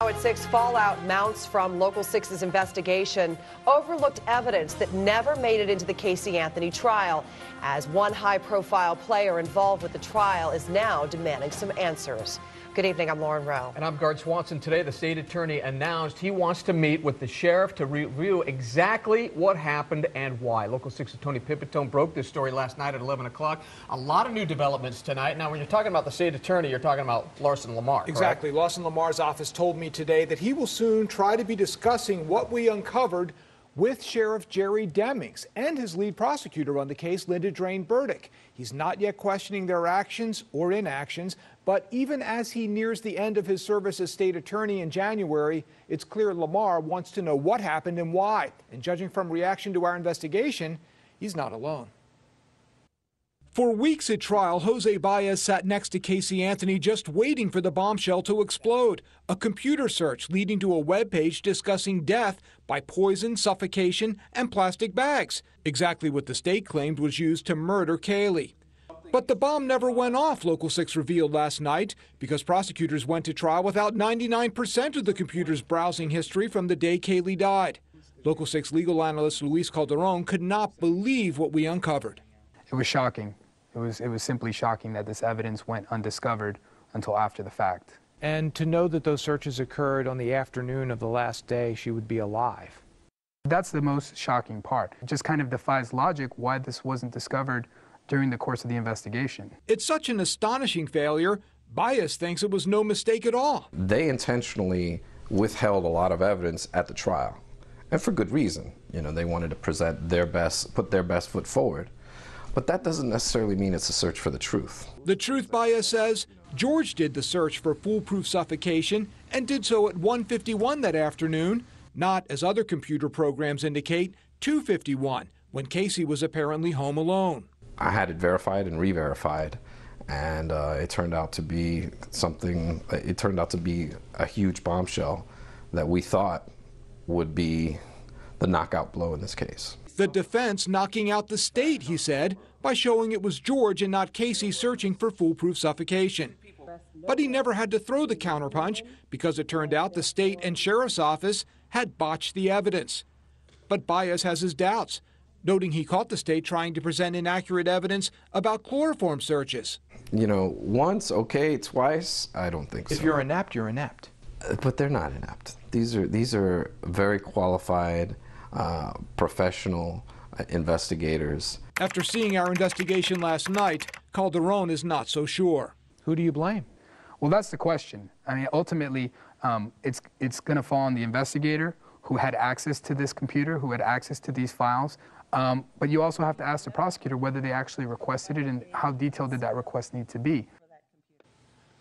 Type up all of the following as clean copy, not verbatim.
Now at 6, fallout mounts from Local 6's investigation. Overlooked evidence that never made it into the Casey Anthony trial, as one high-profile player involved with the trial is now demanding some answers. Good evening, I'm Lauren Rowe. And I'm Gard Swanson. Today, the state attorney announced he wants to meet with the sheriff to review exactly what happened and why. Local 6's Tony Pipitone broke this story last night at 11 o'clock. A lot of new developments tonight. Now, when you're talking about the state attorney, you're talking about Lawson Lamar, Exactly. Correct? Lawson Lamar's office told me today that he will soon try to be discussing what we uncovered with Sheriff Jerry Demings and his lead prosecutor on the case, Linda Drain Burdick. He's not yet questioning their actions or inactions, but even as he nears the end of his service as state attorney in January, it's clear Lamar wants to know what happened and why. And judging from reaction to our investigation, he's not alone. For weeks at trial, Jose Baez sat next to Casey Anthony just waiting for the bombshell to explode. A computer search leading to a webpage discussing death by poison, suffocation, and plastic bags. Exactly what the state claimed was used to murder Kaylee. But the bomb never went off, Local 6 revealed last night, because prosecutors went to trial without 99% of the computer's browsing history from the day Kaylee died. Local 6 legal analyst Luis Calderon could not believe what we uncovered. It was shocking. It was simply shocking that this evidence went undiscovered until after the fact. And to know that those searches occurred on the afternoon of the last day she would be alive. That's the most shocking part. It just kind of defies logic why this wasn't discovered during the course of the investigation. It's such an astonishing failure, Baez thinks it was no mistake at all. They intentionally withheld a lot of evidence at the trial, and for good reason. You know, they wanted to present their best, put their best foot forward. But that doesn't necessarily mean it's a search for the truth. The truth, Baez says, George did the search for foolproof suffocation and did so at 1:51 that afternoon, not, as other computer programs indicate, 2:51, when Casey was apparently home alone. I had it verified and re-verified, and it turned out to be a huge bombshell that we thought would be the knockout blow in this case. The defense knocking out the state, he said, by showing it was George and not Casey searching for foolproof suffocation. But he never had to throw the counterpunch because it turned out the state and sheriff's office had botched the evidence. But Baez has his doubts, noting he caught the state trying to present inaccurate evidence about chloroform searches. You know, once, okay, twice, I don't think so. If you're inept, you're inept. But they're not inept. These are very qualified, professional investigators. After seeing our investigation last night, Calderon is not so sure. Who do you blame? Well, that's the question. I mean, ultimately, it's going to fall on the investigator who had access to this computer, who had access to these files. But you also have to ask the prosecutor whether they actually requested it and how detailed did that request need to be.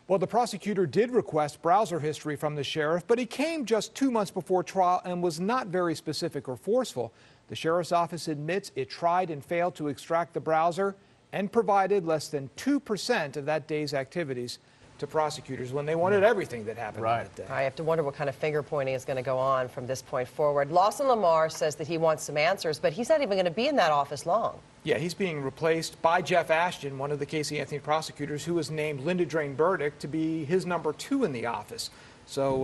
Well, the prosecutor did request browser history from the sheriff, but he came just 2 months before trial and was not very specific or forceful. The sheriff's office admits it tried and failed to extract the browser and provided less than 2% of that day's activities to prosecutors when they wanted everything that happened that day. I have to wonder what kind of finger pointing is going to go on from this point forward. Lawson Lamar says that he wants some answers, but he's not even going to be in that office long. Yeah, he's being replaced by Jeff Ashton, one of the Casey Anthony prosecutors, who has named Linda Drain Burdick to be his number 2 in the office. So,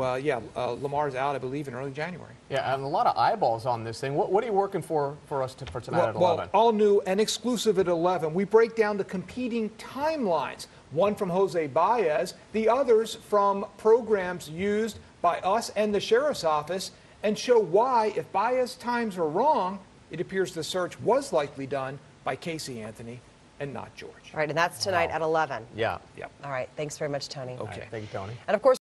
Lamar's out, I believe, in early January. Yeah, and a lot of eyeballs on this thing. What are you working for us for tonight at 11? Well, all new and exclusive at 11. We break down the competing timelines, one from Jose Baez, the others from programs used by us and the sheriff's office, and show why, if Baez times are wrong, it appears the search was likely done by Casey Anthony and not George. All right, and that's tonight at 11. Yeah. Yep. All right, thanks very much, Tony. Okay. Thank you, Tony. And of course,